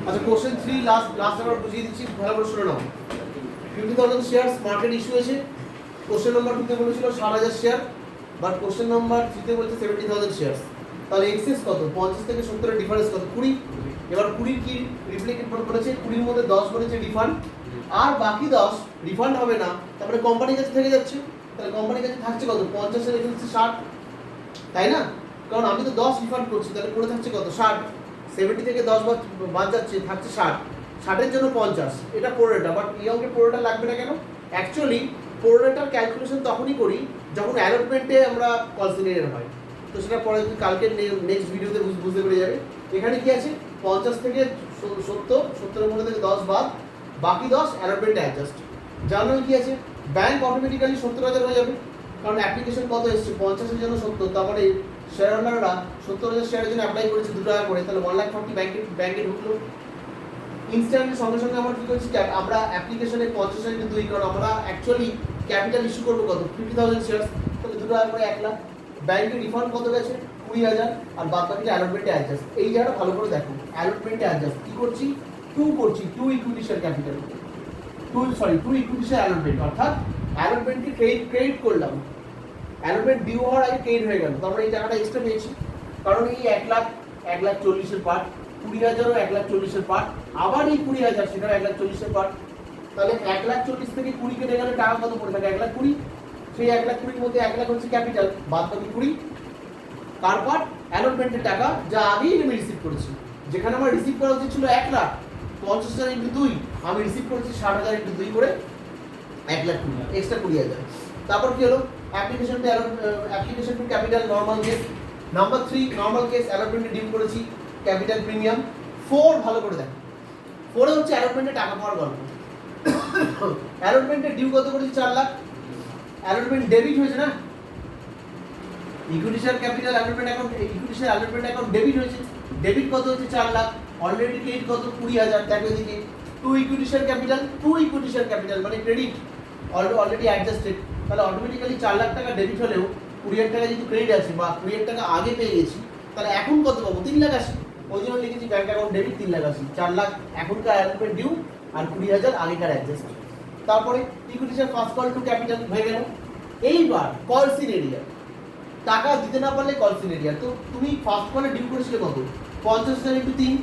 আচ্ছা question 3 last আবার বুঝিয়ে দিচ্ছি, ভালো করে শুনে নাও। 50,000 শেয়ারস মার্কেট ইস্যু হয়েছে। কোশ্চেন নাম্বার 2 তে বলেছিল 60,000 শেয়ার, বাট কোশ্চেন নাম্বার 3 তে বলছে 70,000 শেয়ারস। তাহলে এক্সেস কত? 50 থেকে 70 এর ডিফারেন্স কত? 20। এবার 20 কি রিপ্লিকেট করেছে? 20 এর মধ্যে 10 বলেছে রিফান্ড, আর বাকি 10 রিফান্ড হবে না, তারপরে কোম্পানির কাছে থেকে যাচ্ছে। তাহলে কোম্পানির কাছে থাকছে কত? 50 এর এগেইনস্টে 60, তাই না? কারণ আমি তো 10 রিফান্ড করছি, তাহলে পড়ে থাকছে কত? 60। 70 থেকে 10 বাদ যাচ্ছে, থাকছে 60। 60 এর জন্য 50, এটা পোরোটা। বাট এই অঙ্কে পোরোটা লাগবে না কেন? অ্যাকচুয়ালি পোরোটার ক্যালকুলেশন তখনই করি যখন অ্যালটমেন্টে আমরা কনসিডার হয়। তো সেটা পরে কালকে নেক্সট ভিডিওতে বুঝতে পেরে যাবে। এখানে কি আছে? 50 থেকে 70 এর মধ্যে থেকে 10 বাদ, বাকি 10 অ্যালটমেন্টে অ্যাডজাস্ট। যার নামে কি আছে? ব্যাংক অটোমেটিক্যালি 70,000 হয়ে যাবে, কারণ অ্যাপ্লিকেশন কত এসছে? 50 এর জন্য 70, তারপরে শেয়ার হোল্ডাররা 70,000 শেয়ারের জন্য অ্যাপ্লাই করেছে 2 টাকা করে, তাহলে 1,40,000 ব্যাংকে ঢুকলো ইনস্ট্যান্টলি। সঙ্গে সঙ্গে আমরা কি করছি? আমরা অ্যাপ্লিকেশনে 50 × 2, কারণ আমরা অ্যাকচুয়ালি ক্যাপিটাল ইস্যু করবো কত? 50,000 শেয়ার, তাহলে 2 টাকা করে 1 লাখ। ব্যাংকে রিফান্ড কত গেছে? 20,000, আর বাদ বাকিটা অ্যালটমেন্টে অ্যাডজাস্ট। এই জায়গাটা ভালো করে দেখো, অ্যালটমেন্টে অ্যাডজাস্ট কি করছি? 2 করছি, 2 equity share capital, 2 equity share allotment, অর্থাৎ অ্যালটমেন্টকে ক্রেডিট করলাম। অ্যালটমেন্ট ডিউ হওয়ার আগে ক্রেডিট হয়ে গেল, তারপরে এই টাকাটা এক্সট্রা পেয়েছি, কারণ এই 1,40,000 এর পার্ট, 20,000ও 1,40,000 এর পার্ট, আবার এই 20,000 সেটাও 1,40,000 এর পার্ট। তাহলে 1,40,000 থেকে 20 কেটে গেলে টাকা কত পড়ে থাকে? 1,20,000। সেই 1,20,000 এর মধ্যে 1 লাখ হচ্ছে ক্যাপিটাল, বাদ বাকি 20 কার পার্ট? অ্যালটমেন্টের টাকা, যা আগেই আমি রিসিভ করেছি। যেখানে আমার রিসিভ করা উচিত ছিল 1 লাখ, 50,000 × 2, আমি রিসিভ করেছি 60,000 × 2 করে 1,20,000, এক্সট্রা 20,000। তারপর কি হলো? Application to capital normal case. Number 3 normal case, অ্যালটমেন্টে ডিউ করেছি ক্যাপিটাল প্রিমিয়াম। 4 ভালো করে দেখো, 4 এ হচ্ছে অ্যালটমেন্টে টাকা পাওয়ার গল্প। অ্যালটমেন্টে ডিউ কত করেছি? 4 লাখ। অ্যালটমেন্ট ডেবিট হয়েছে না? Equity share capital allotment account, equity share allotment account debit হয়েছে। ডেবিট কত হচ্ছে? 4 লাখ। অলরেডি ক্রেডিট কত? 20,000। দেখো এদিকে 2 ইকুইটি শেয়ার ক্যাপিটাল মানে ক্রেডিট অলরেডি অ্যাডজাস্টেড। তাহলে অটোমেটিক্যালি 4 লাখ টাকা ডেবিট হলেও 20,000 টাকা যদি ক্রেডিট আছে বা 20,000 টাকা আগে পেয়ে গেছি, তাহলে এখন কত পাবো? 3,80,000। ওই জন্য লিখেছি ব্যাংক অ্যাকাউন্ট ডেবিট 3,80,000। 4 লাখ এখনকার অ্যালটমেন্ট ডিউ, আর 20,000 আগেকার অ্যাডজাস্ট। তারপরে equity share first call to capital হয়ে গেল। এইবার কলসিন এরিয়া, টাকা দিতে না পারলে কলসিন এরিয়া। তো তুমি ফার্স্ট কলে ডিউ করেছিলে কত? 50,000 × 3,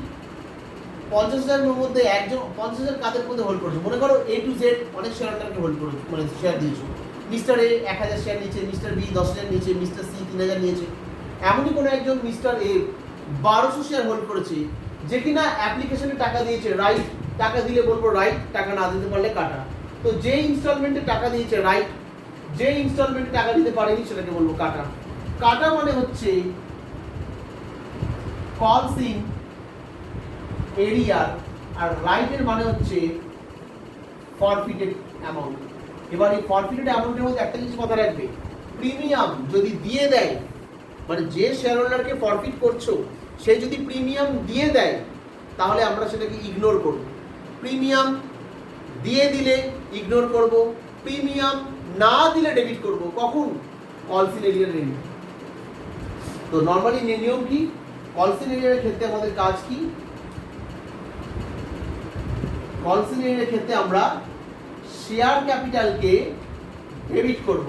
50,000 এর মধ্যে একজন 50,000 কাদের মধ্যে হোল্ড করেছে? মনে করো A to Z অনেক শেয়ার হোল্ডারকে হোল্ড করেছে, মানে শেয়ার দিয়েছো। মিস্টার A 1,000 শেয়ার নিয়েছে, মিস্টার B 10,000 নিয়েছে, মিস্টার C 3,000 নিয়েছে। এমনই কোনো একজন মিস্টার A 1,200 শেয়ার হোল্ড করেছে, যে কিনা অ্যাপ্লিকেশনে টাকা দিয়েছে রাইট, টাকা দিলে বলবো রাইট, টাকা না দিতে পারলে কাটা। তো যে ইনস্টলমেন্টে টাকা দিয়েছে রাইট, যে ইনস্টলমেন্টে টাকা দিতে পারেনি সেটাকে বলবো কাটা। কাটা মানে হচ্ছে কলসিন এরিয়ার, আর রাইটের মানে হচ্ছে ফরফিটেড অ্যামাউন্ট। এবার এই ফরফিটেড অ্যামাউন্টের মধ্যে একটা জিনিস মাথায় রাখবে, প্রিমিয়াম যদি দিয়ে দেয়, মানে যে শেয়ার হোল্ডারকে ফরফিট করছো সে যদি প্রিমিয়াম দিয়ে দেয়, তাহলে আমরা সেটাকে ইগনোর করব। প্রিমিয়াম দিয়ে দিলে ইগনোর করব, প্রিমিয়াম না দিলে ডেবিট করব। কখন? কলসিন এরিয়ার রেট। তো নর্মালি নিয়ম কি? কলসিন এরিয়ার ক্ষেত্রে আমাদের কাজ কি? কলসিন এরিয়ার ক্ষেত্রে আমরা শেয়ার ক্যাপিটালকে ডেবিট করব।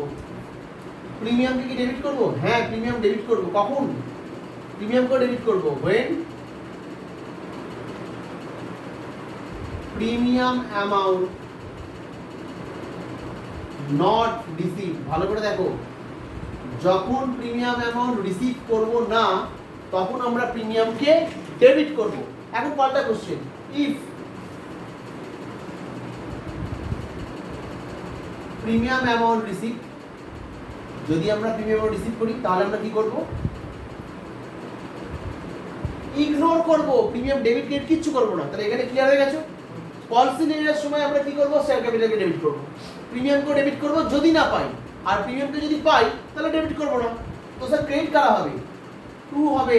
প্রিমিয়ামকে কি ডেবিট করব? হ্যাঁ, প্রিমিয়াম ডেবিট করব। কখন? প্রিমিয়ামকে ডেবিট করব when premium amount not receive. ভালো করে দেখো, যখন প্রিমিয়াম অ্যামাউন্ট রিসিভ করব না, তখন আমরা প্রিমিয়ামকে ডেবিট করব। এখন পাল্টা question, if premium amount receive, যদি আমরা প্রিমিয়াম রিসিভ করি তাহলে আমরা কি করব? ইগনোর করব, প্রিমিয়াম ডেবিট ক্রেডিট কিচ্ছু করব না। তাহলে এখানে ক্লিয়ার হয়ে গেছে? কলসিন এরিয়ার সময় আমরা কি করব? শেয়ার ক্যাপিটালকে ডেবিট করব, প্রিমিয়ামকে ডেবিট করব যদি না পাই, আর প্রিমিয়ামকে যদি পাই তাহলে ডেবিট করব না। তো স্যার ক্রেডিট কারা হবে? 2 হবে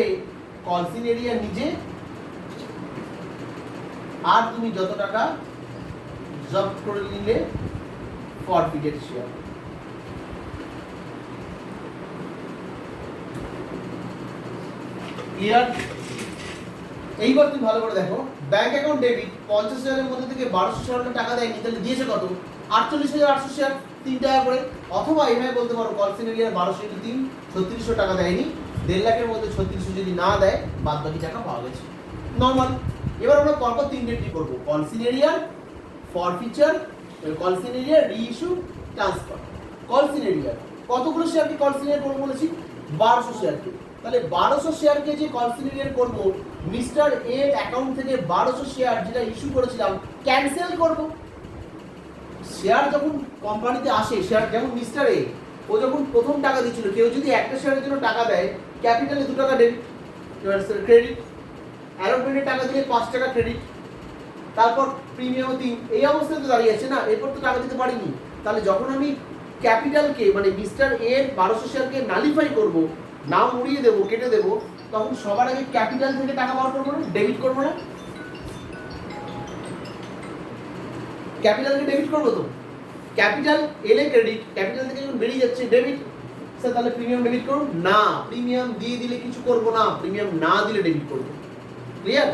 কলসিন এরিয়া নিজে, আর তুমি যত টাকা জব্দ করে নিলে ফরফিটেড শেয়ার। ক্লিয়ার? এইবার তুমি ভালো করে দেখো, ব্যাংক অ্যাকাউন্ট ডেবিট 50,000 এর মধ্যে থেকে 1200 টাকা দেয়নি, তাহলে দিয়েছে কত? 48,800 শেয়ার, 3 টাকা করে। অথবা এইভাবে বলতে পারো কলসিন এরিয়ার 1200 × 3 3600 টাকা দেয়নি, 1.5 লাখের মধ্যে 3600 যদি না দেয় বাদ বাকি টাকা পাওয়া গেছে, নর্মাল। এবার আমরা পরপর তিনটে ট্রি করবো, কলসিন এরিয়ার, ফরফিচার, কলসিন এরিয়ার, রিইস্যু, ট্রান্সফার। কলসিন এরিয়ার কতগুলো শেয়ারকে কলসিন এরিয়ার করবো বলেছি? 1200 শেয়ারকে। তাহলে 1200 শেয়ারকে যে কলসিন এরিয়ার করবো, মিস্টার এর অ্যাকাউন্ট থেকে 1200 শেয়ার যেটা ইস্যু করেছিলাম ক্যান্সেল করব। শেয়ার যখন কোম্পানিতে আসে, শেয়ার যেমন মিস্টার এ, ও যখন প্রথম টাকা দিয়েছিল, কেউ যদি একটা শেয়ারের জন্য টাকা দেয়, ক্যাপিটালে 2 টাকা ডেবিট, ক্রেডিট, অ্যালোটমেন্টে টাকা দিলে 5 টাকা ক্রেডিট, তারপর প্রিমিয়াম 3, এই অবস্থায় তো দাঁড়িয়ে আছে না, এরপর তো টাকা দিতে পারিনি। তাহলে যখন আমি ক্যাপিটালকে মানে মিস্টার এর 1200 শেয়ারকে নালিফাই করব, নাম উড়িয়ে দেবো, কেটে দেবো, তখন সবার আগে ক্যাপিটাল থেকে টাকা বার করবো না, ডেবিট করবো না? ক্যাপিটালকে ডেবিট করবো তো, ক্যাপিটাল এলে ক্রেডিট, ক্যাপিটাল থেকে যখন বেরিয়ে যাচ্ছে ডেবিট। স্যার তাহলে প্রিমিয়াম ডেবিট করুন না, প্রিমিয়াম দিয়ে দিলে কিছু করবো না, প্রিমিয়াম না দিলে ডেবিট করবো, ক্লিয়ার?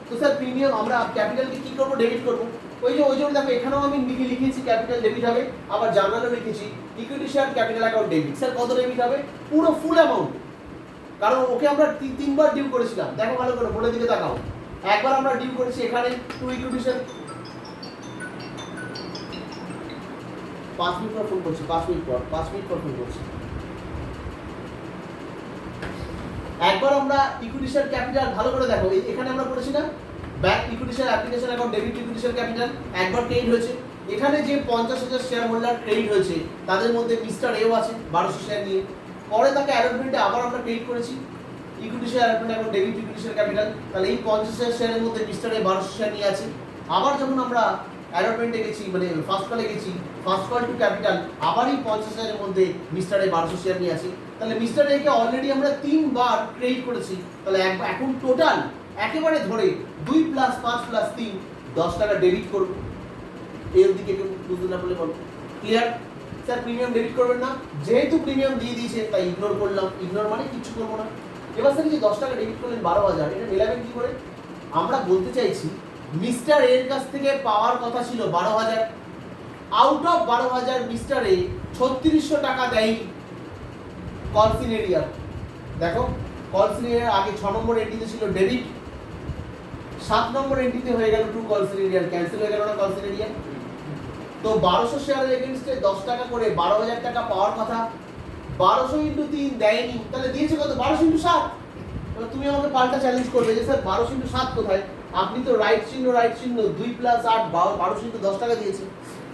তো স্যার প্রিমিয়াম আমরা ক্যাপিটালকে কি করবো? ডেবিট করবো। ওই যে দেখো এখানেও আমি লিখেছি ক্যাপিটাল ডেবিট হবে, আবার জার্নালেও লিখেছি equity share capital account debit. Sir কত ডেবিট হবে? পুরো ফুল অ্যামাউন্ট, কারণ ওকে আমরা 3বার ডিউ করেছিলাম। দেখো ভালো করে, বোর্ডের দিকে তাকাও। একবার আমরা ডিউ করেছি এখানে টু ইকুইটি শেয়ার। 5 মিনিট পর ফোন করছি, 5 মিনিট পর ফোন করছি। একবার আমরা ইকুইটি শেয়ার ক্যাপিটাল, ভালো করে দেখো এখানে আমরা করেছি না, bank equity share application account debit equity share capital, একবার ক্রেডিট হয়েছে। এখানে যে 50,000 শেয়ার হোল্ডার ক্রেডিট হয়েছে, তাদের মধ্যে মিস্টার এও আছে 1200 শেয়ার নিয়ে, পরে তাকে অ্যালটমেন্টে আবার আমরা ক্রেডিট করেছি equity share allotment account debit equity share capital. তাহলে এই 50,000 শেয়ারের মধ্যে মিস্টার এ 1200 শেয়ার নিয়ে আছে। আবার যখন আমরা অ্যালটমেন্টে গেছি, মানে ফার্স্ট কলে গেছি, ফার্স্ট কল টু ক্যাপিটাল, আবার এই 50,000 এর মধ্যে মিস্টার এ 1200 শেয়ার নিয়ে আছে। তাহলে মিস্টার এ কে অলরেডি আমরা 3বার ক্রেডিট করেছি। তাহলে এখন টোটাল একেবারে ধরে 2 + 5 + 3 10 টাকা ডেবিট করব। এর দিকে কেউ বুঝতে না বলে বলো, ক্লিয়ার? স্যার প্রিমিয়াম ডেবিট করবেন না, যেহেতু প্রিমিয়াম দিয়ে দিয়েছে তাই ইগনোর করলাম, ইগনোর মানে কিছু করবো না। এবার স্যার যে 10 টাকা ডেবিট করলেন 12,000, এটা মেলাবেন কি করে? আমরা বলতে চাইছি মিস্টার এর কাছ থেকে পাওয়ার কথা ছিল 12,000, আউট অফ 12,000 মিস্টার এ 3600 টাকা দেয় কলসিন এরিয়া। দেখো কলসিন এরিয়ার আগে 6 নম্বর এন্ট্রিতে ছিল ডেবিট, 7 নম্বর এন্ট্রিতে হয়ে গেল টু কলসিন এরিয়ার, ক্যান্সেল হয়ে গেল না কলসিন এরিয়া। তো 1200 শেয়ারের এগেইনস্টে 10 টাকা করে 12,000 টাকা পাওয়ার কথা, 1200 × 3 দেয়নি, তাহলে দিয়েছে কত? 1200 × 7। তাহলে তুমি আমাকে পাল্টা চ্যালেঞ্জ করবে যে স্যার 1200 × 7 কোথায়? আপনি তো রাইট চিহ্ন 2 + 8 1200 × 10 টাকা দিয়েছে।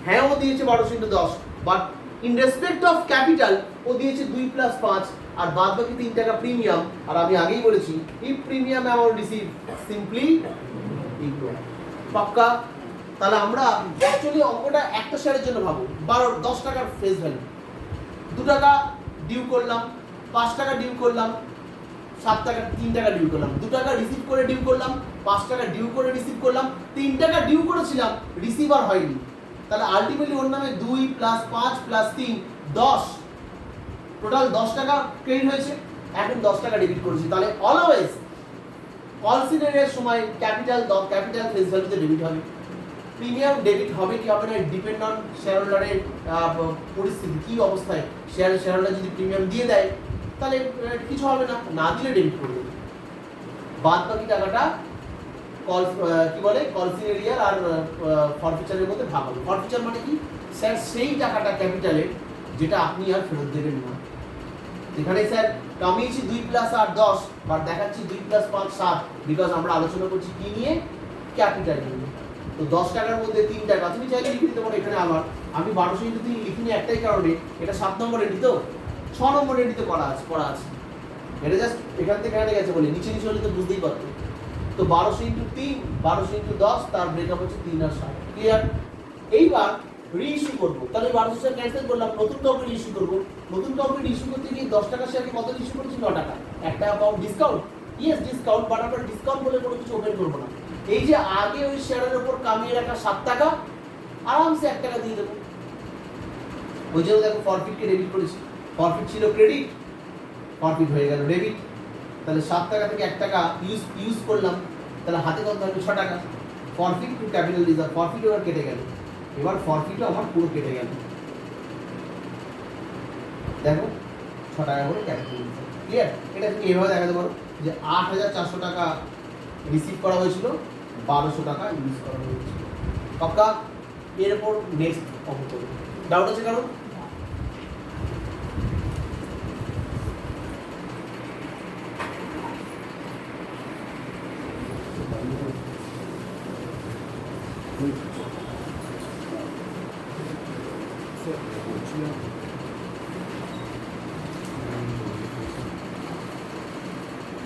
হ্যাঁ ও দিয়েছে 1200 × 10, but in respect of capital ও দিয়েছে 2 + 5, আর বাদ বাকি 3 টাকা প্রিমিয়াম। আর আমি আগেই বলেছি if premium amount receive simply ignore. পাক্কা? তাহলে আমরা অ্যাকচুয়ালি অঙ্কটা একটা শেয়ারের জন্য ভাবো, 10 টাকার ফেস ভ্যালু, 2 টাকা ডিউ করলাম, 5 টাকা ডিউ করলাম, 7 টাকা 3 টাকা ডিউ করলাম, 2 টাকা রিসিভ করে ডিউ করলাম, 5 টাকা ডিউ করে রিসিভ করলাম, 3 টাকা ডিউ করেছিলাম, রিসিভ আর হয়নি। তাহলে আলটিমেটলি ওর নামে 2 + 5 + 3 10, টোটাল 10 টাকা ক্রেডিট হয়েছে, এখন 10 টাকা ডেবিট করেছি। তাহলে অলওয়েজ কলসিন এরিয়ার সময় ক্যাপিটাল ফেস ভ্যালুতে ডেবিট হবে। প্রিমিয়াম ডেবিট হবে কি হবে না ডিপেন্ড অন শেয়ার হোল্ডারের পরিস্থিতি, কি অবস্থায় শেয়ার হোল্ডার যদি প্রিমিয়াম দিয়ে দেয় তাহলে কিছু হবে না, না দিলে ডেবিট করবে। বাদ বাকি টাকাটা কি বলে কলসিন এরিয়ার আর ফরফিচারের মধ্যে ভাগ হবে। ফরফিচার মানে কি? স্যার সেই টাকাটা ক্যাপিটালের যেটা আপনি আর ফেরত দেবেন না। এখানে স্যার কামিয়েছি 2 + 8 10, বাট দেখাচ্ছি 2 + 5 7, বিকজ আমরা আলোচনা করছি কি নিয়ে? ক্যাপিটাল নিয়ে। তো 10 টাকার মধ্যে 3 টাকা তুমি চাইলে লিখে দিতে পারো এখানে। আমি 1200 × 3 লিখিনি একটাই কারণে, এটা 7 নম্বর এন্ট্রি, তো 6 নম্বর এন্ট্রিতে করা আছে। এটা জাস্ট এখান থেকে এখানে গেছে বলে, নিচে হলে তো বুঝতেই পারতো। তো 1200 × 3 1200 × 10, তার ব্রেকআপ হচ্ছে 3 আর 7, ক্লিয়ার? এইবার রিইস্যু করবো, তাহলে 1200 শেয়ার ক্যান্সেল করলাম, নতুন কাউকে রিইস্যু করবো। নতুন কাউকে রিইস্যু করতে গিয়ে 10 টাকা শেয়ারকে কত রিইস্যু করেছি? 9 টাকা। 1 টাকা pound discount, yes discount, but আমরা ডিসকাউন্ট বলে কোনো কিছু ওপেন করবো না। এই যে আগে ওই শেয়ারের উপর কামিয়ে রাখা 7 টাকা, আরামসে 1 টাকা দিয়ে দেবো। ওই জন্য দেখো ফরফিটকে ডেবিট করেছি, ফরফিট ছিল ক্রেডিট, ফরফিট হয়ে গেল ডেবিট। তাহলে 7 টাকা থেকে 1 টাকা ইউজ করলাম, তাহলে হাতে কত থাকবে 6 টাকা। Forfeit to capital reserve, forfeit এবার কেটে গেল, এবার ফরফিটও আমার পুরো কেটে গেল। দেখো 6 টাকা করে ক্যাপিটাল রিজার্ভ। ক্লিয়ার? এটা তুমি এভাবে দেখাতে পারো যে 8,400 টাকা রিসিভ করা হয়েছিল, 1200 টাকা ইউজ করা হয়েছিল। পাক্কা? এরপর নেক্সট অঙ্ক করব। ডাউট আছে কারণ? Sì,